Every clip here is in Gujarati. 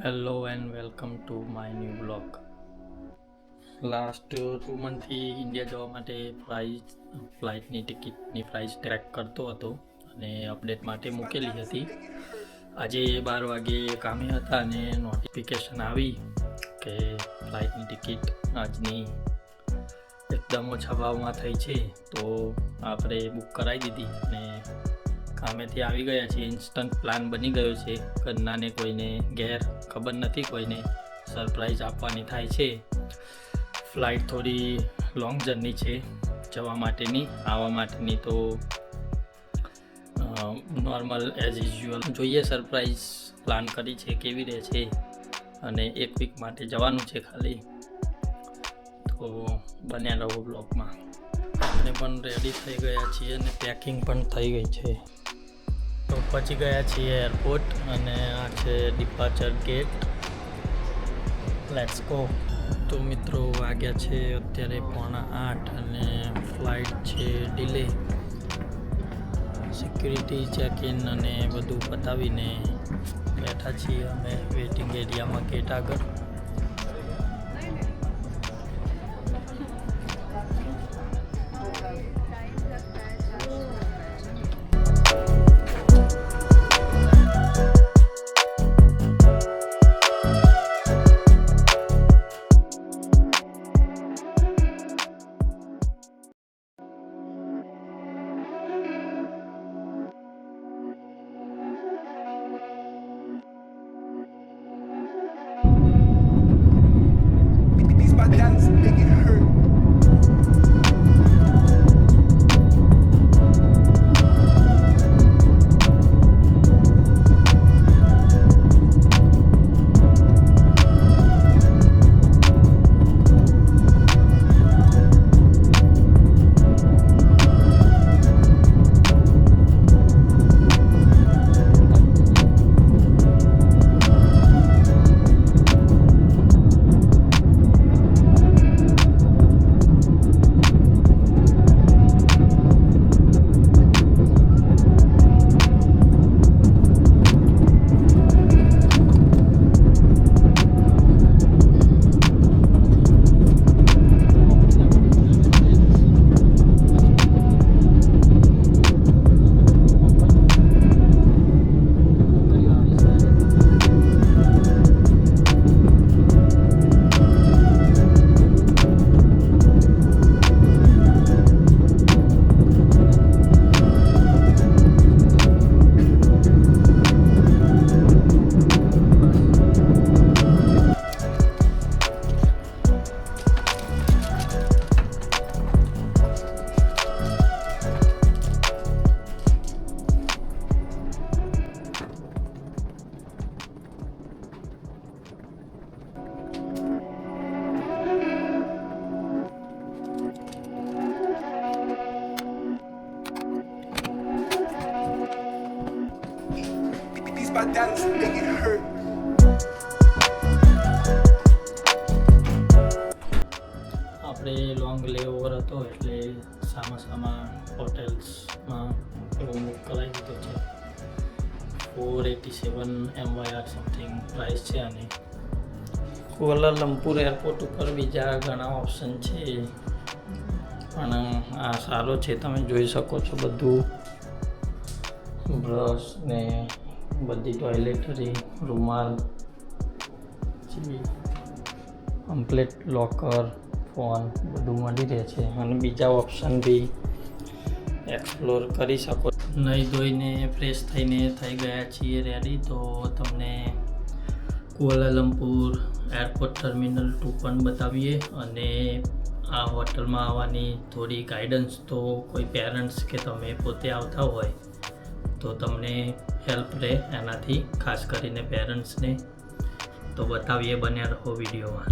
Hello and welcome to my new vlog. Last 2 મંથથી ઇન્ડિયા જવા માટે ફ્લાઇટની ટિકિટની પ્રાઇસ ટ્રેક કરતો હતો અને અપડેટ માટે મૂકેલી હતી. આજે 12 વાગે કામે હતા અને નોટિફિકેશન આવી કે ફ્લાઇટની ટિકિટ આજની એકદમ ઓછા ભાવમાં થઈ છે, તો આપણે બુક કરાવી દીધી અને કામેથી આવી ગયા છીએ. ઇન્સ્ટન્ટ પ્લાન બની ગયો છે. ઘરનાને કોઈને ખબર નથી, કોઈને સરપ્રાઈઝ આપવાની થાય છે. ફ્લાઇટ થોડી લોંગ જર્ની છે જવા માટેની. આવવા માટેની તો નોર્મલ એઝ યુઝ્યુઅલ જોઈએ. સરપ્રાઈઝ પ્લાન કરી છે, કેવી રહે છે, અને 1 વીક માટે જવાનું છે ખાલી. તો બન્યા રહો બ્લોગમાં. આપણે પણ રેડી થઈ ગયા છીએ અને પેકિંગ પણ થઈ ગઈ છે. તો પહોંચી ગયા છીએ એરપોર્ટ અને આ છે ડિપાર્ચર ગેટ. Let's go. તો મિત્રો વાગ્યા છે અત્યારે 7:45 અને ફ્લાઇટ છે ડિલે. સિક્યુરિટી ચેક-ઇન અને બધું પતાવીને બેઠા છીએ અમે વેઇટિંગ એરિયામાં ગેટ આગળ. Dance, make it hurt. My dance, make it hurt. આપણે લોંગ લેઓવર હતો એટલે સામા હોટેલ્સમાં રૂમ બુક કરાવી દીધો છે. 487 MYR સમથિંગ પ્રાઇસ છે આની. કુઆલાલંપુર એરપોર્ટ ઉપર બીજા ઘણા ઓપ્શન છે, પણ આ સારો છે. તમે જોઈ શકો છો બધું બ્રશ ને બધી ટોયલેટરી, રૂમાલ, કમ્પ્લીટ લોકર, ફોન બધું મળી રહે છે. અને બીજા ઓપ્શન બી એક્સપ્લોર કરી શકો. નહીં ધોઈને ફ્રેશ થઈને થઈ ગયા છીએ રેડી. તો તમને કુઆલાલંપુર એરપોર્ટ ટર્મિનલ 2 પણ બતાવીએ અને આ હોટલમાં આવવાની થોડી ગાઈડન્સ. તો કોઈ પેરેન્ટ્સ કે તમે પોતે આવતા હોય તો તમને હેલ્પ રહે એનાથી, ખાસ કરીને પેરેન્ટ્સને. તો બતાવીએ, બન્યા રહો વિડીયોમાં.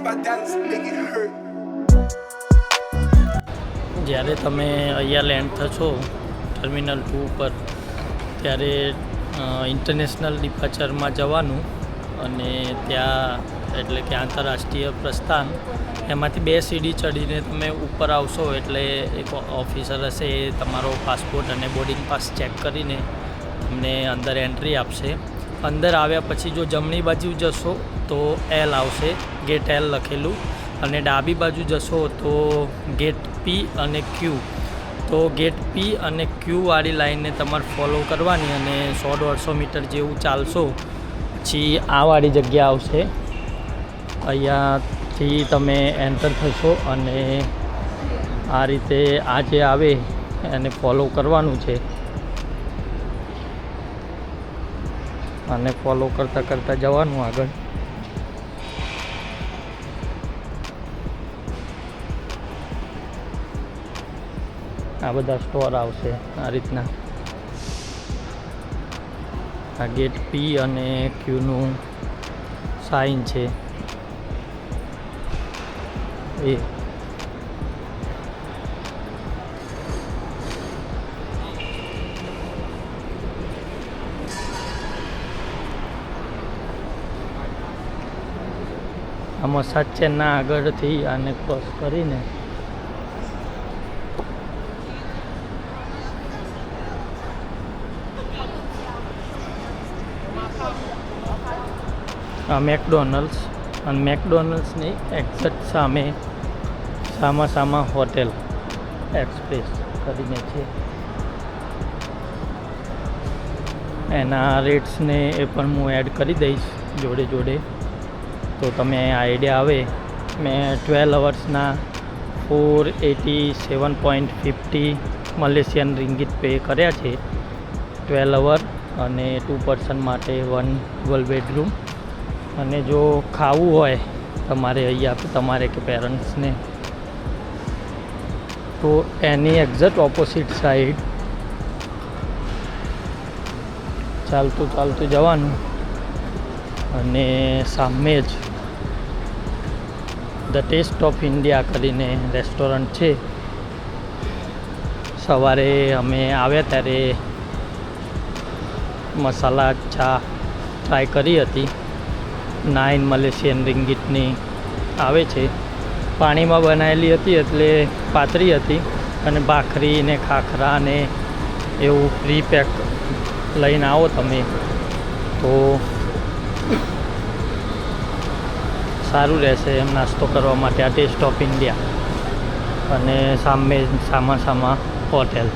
my dollars, make it hurt. જ્યારે તમે અહીંયા લેન્ડ થશો ટર્મિનલ 2 પર ત્યારે ઇન્ટરનેશનલ ડિપાર્ચરમાં જવાનું અને ત્યાં એટલે કે આંતરરાષ્ટ્રીય પ્રસ્થાન એમાંથી 2 સીડી ચડીને તમે ઉપર આવશો એટલે એક ઓફિસર હશે એ તમારો પાસપોર્ટ અને બોર્ડિંગ પાસ ચેક કરીને તમને અંદર એન્ટ્રી આપશે. અંદર આવ્યા પછી જો જમણી બાજુ જશો તો એલ આવશે, ગેટ એલ લખેલું, અને ડાબી બાજુ જશો તો ગેટ પી અને ક્યુ. તો ગેટ પી અને ક્યુ વાળી લાઈનને તમારે ફોલો કરવાની અને 100-150 મીટર જેવું ચાલશો પછી આ વાળી જગ્યા આવશે. અહીંયાથી તમે એન્ટર થશો અને આ રીતે આ જે આવે એને ફોલો કરવાનું છે અને ફોલો કરતાં જવાનું આગળ. આ બધા સ્ટોર આવશે આ રીતના. આ ગેટ પી અને ક્યુનું સાઇન છે એ. આમાં સાચેના આગળથી આને ક્રોસ કરીને આ મેકડોનલ્ડ્સ, અને મેકડોનલ્ડ્સની એક્ઝેક્ટ સામા હોટેલ એક્સપ્રેસ કરીને છે. એના રેટ્સને એ પણ હું એડ કરી દઈશ જોડે તો તમે આઈડિયા આવે. મેં 12 અવર્સના 487.50 મલેશિયન રિંગિટ પે કર્યા છે 12 અવર, અને 2 પર્સન માટે 1 ડબલ બેડરૂમ. અને જો ખાવું હોય તમારે અહીંયા તમારે કે પેરેન્ટ્સને તો એની એક્ઝેક્ટ ઓપોઝિટ સાઈડ ચાલતું જવાનું અને સામે જ ધ ટેસ્ટ ઓફ ઇન્ડિયા કરીને રેસ્ટોરન્ટ છે. સવારે અમે આવ્યા ત્યારે મસાલા ચા ટ્રાય કરી હતી. 9 મલેશિયન રિંગિટની આવે છે. પાણીમાં બનાવેલી હતી એટલે પાતળી હતી, અને ભાખરી ને ખાખરા ને એવું પ્રી પેક લઈને આવો તમે તો સારું રહેશે એમ નાસ્તો કરવા માટે. આ ટેસ્ટ ઓફ ઇન્ડિયા અને સામા હોટેલ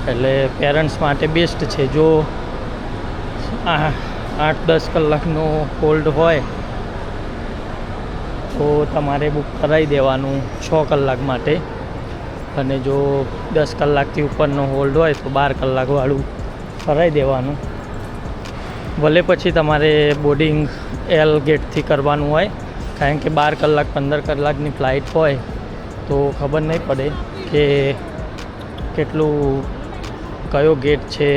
એટલે પેરેન્ટ્સ માટે બેસ્ટ છે. જો 8-10 કલાકનો હોલ્ડ હોય તો તમારે બુક કરાવી દેવાનું 6 કલાક માટે, અને જો 10 કલાકથી ઉપરનો હોલ્ડ હોય તો 12 કલાકવાળું કરાવી દેવાનું. ભલે પછી તમારે બોર્ડિંગ એલ ગેટથી કરવાનું હોય, કારણ કે 12 કલાક 15 કલાકની ફ્લાઇટ હોય તો ખબર નહીં પડે કે કયો ગેટ છે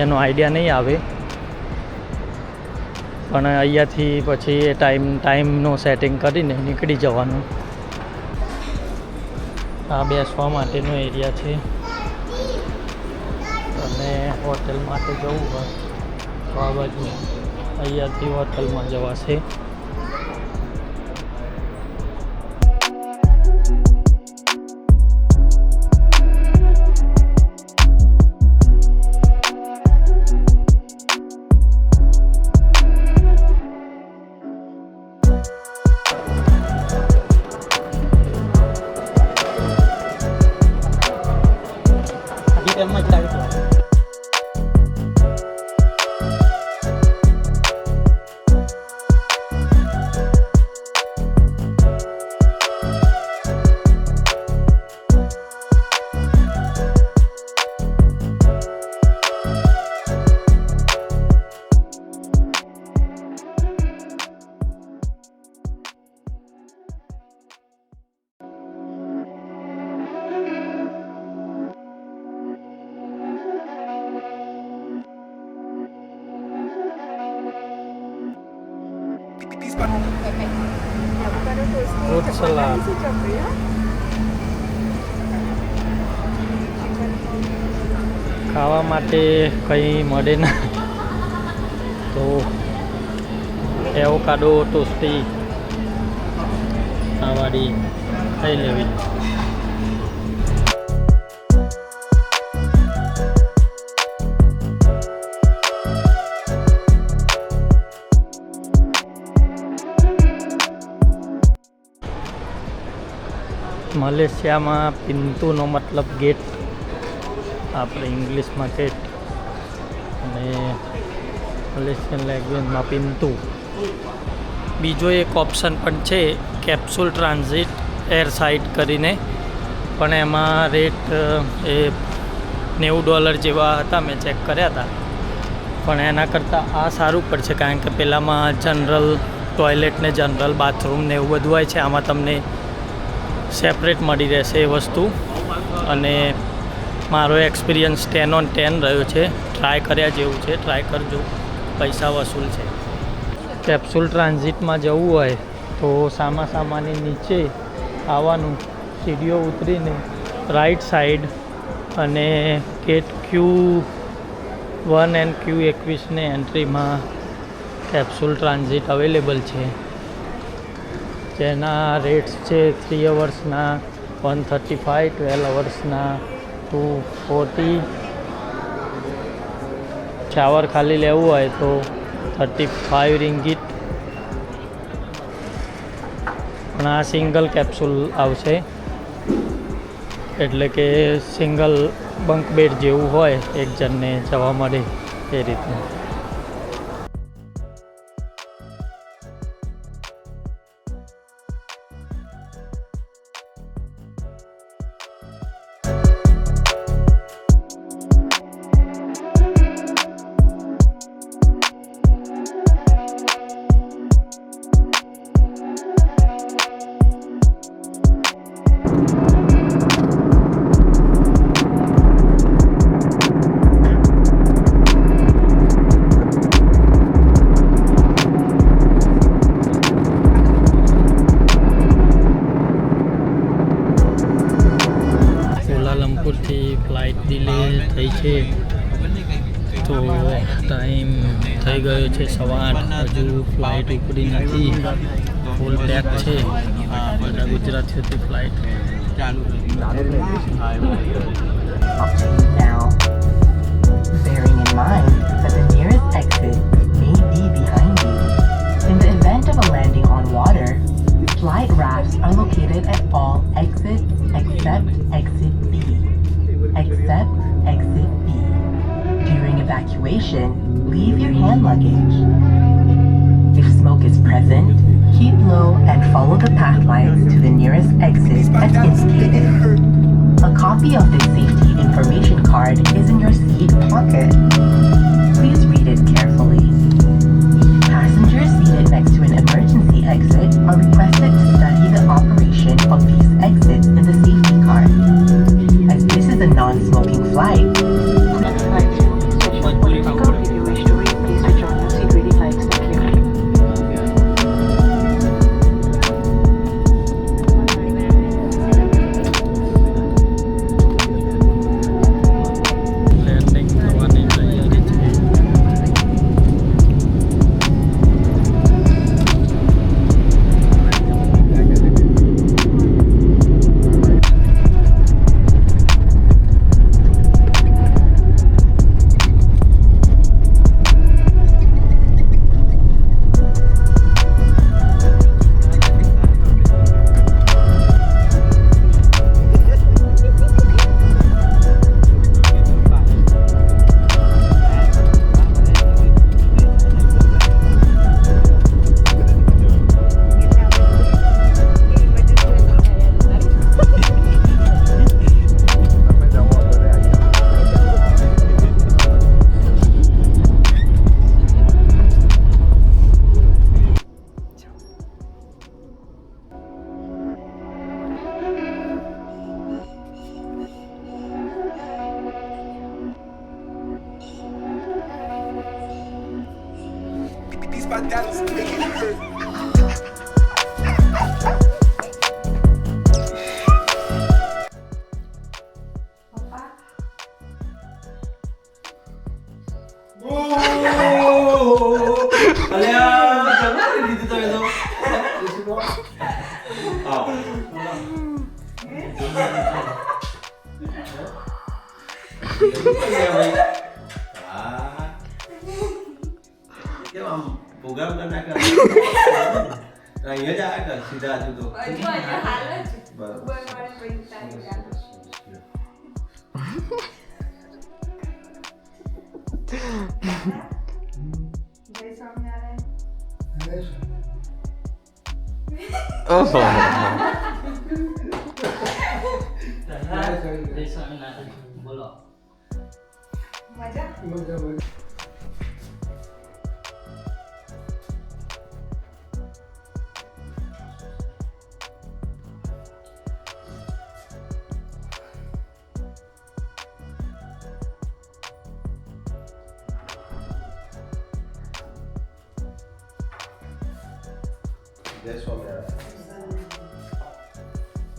એનો આઈડિયા નહીં આવે. પણ અહીંયાથી પછી એ ટાઈમનું સેટિંગ કરીને નીકળી જવાનું. આ બેસવા માટેનો એરિયા છે, અને હોટલ માટે જવું હોય તો આ બાજુ અહીંયાથી હોટલમાં જવાશે. એમાં જ લાગે. These fruit salad. ખાવા માટે કંઈ મળે ના તો એવોકાડો ટોસ્ટી આ વાળી ખાઈ લેવી. મલેશિયામાં પિન્તુનો મતલબ ગેટ, આપણે ઇંગ્લિશમાં ગેટ અને મલેશિયન લેંગ્વેજમાં પિન્તુ. બીજો એક ઓપ્શન પણ છે કેપ્સ્યુલ ટ્રાન્ઝિટ એર સાઇડ કરીને, પણ એમાં રેટ એ $90 જેવા હતા, મેં ચેક કર્યા હતા. પણ એના કરતાં આ સારું પડશે કારણ કે પેલામાં જનરલ ટોયલેટ ને જનરલ બાથરૂમ ને એવું બધું હોય છે. આમાં તમને સેપરેટ મળી રહેશે એ વસ્તુ. અને મારો એક્સપિરિયન્સ 10 on 10 રહ્યો છે. ટ્રાય કર્યા જેવું છે, ટ્રાય કરજો. પૈસા વસૂલ છે. કેપ્સ્યુલ ટ્રાન્ઝિટમાં જવું હોય તો સામાની નીચે આવવાનું, સીડીઓ ઉતરીને રાઈટ સાઈડ અને ગેટ Q1 and Q21 ને એન્ટ્રીમાં કેપ્સ્યુલ ટ્રાન્ઝિટ અવેલેબલ છે, જેના રેટ્સ છે 3 અવર્સના 135, 12 અવર્સના 240. શાવર ખાલી લેવું હોય તો 35 રિંગિટ. પણ આ સિંગલ કેપ્સ્યુલ આવશે, એટલે કે સિંગલ બંક બેડ જેવું હોય, એક જણને જવા મળે એ રીતનું. કોલાલંપુરથી ફ્લાઇટ ડિલે થઈ છે તો ટાઈમ થઈ ગયો છે 8:15. હજુ ફ્લાઇટ ઉપડી નથી, ફૂલ પેક છે. આ બધા ગુજરાતીઓથી ફ્લાઇટ ચાલુ Now, bearing in mind that the nearest exit may be behind you. In the event of a landing on water, flight rafts are located at all exits except exit B. Except exit B. During evacuation, leave your hand luggage. If smoke is present, keep low and follow the path lines to the nearest exit as indicated. A copy of this safety information card is in your seat pocket. Please read it carefully. Passengers seated next to an emergency exit are requested to study the operation of these exits in the safety card. As this is a non-smoking flight, if you wish to read, please switch on your seat reading lights. Thank you. Landing થવાની તૈયારી છે. These my daddles make it hurt. અલ્યા જમા લીધું તમે તો આવો હા કેમ આમ પ્રોગ્રામ કરી નાખે અહીંયા જ આ કર સીધા હજુ તો બોલો જય સ્વામિનારાયણ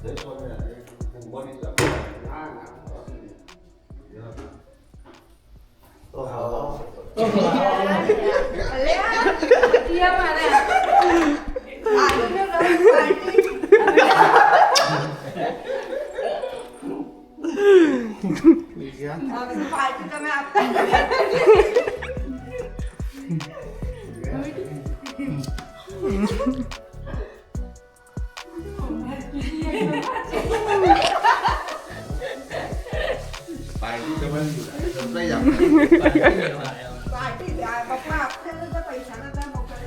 જય સ્વામિનારાયણ મોડી જ પાર્ટી તમે આપતા પાર્ટી તમારી સરપ્રાઈઝ આપો પાર્ટી પપ્પા આપતા તો પૈસા નતા મોકલે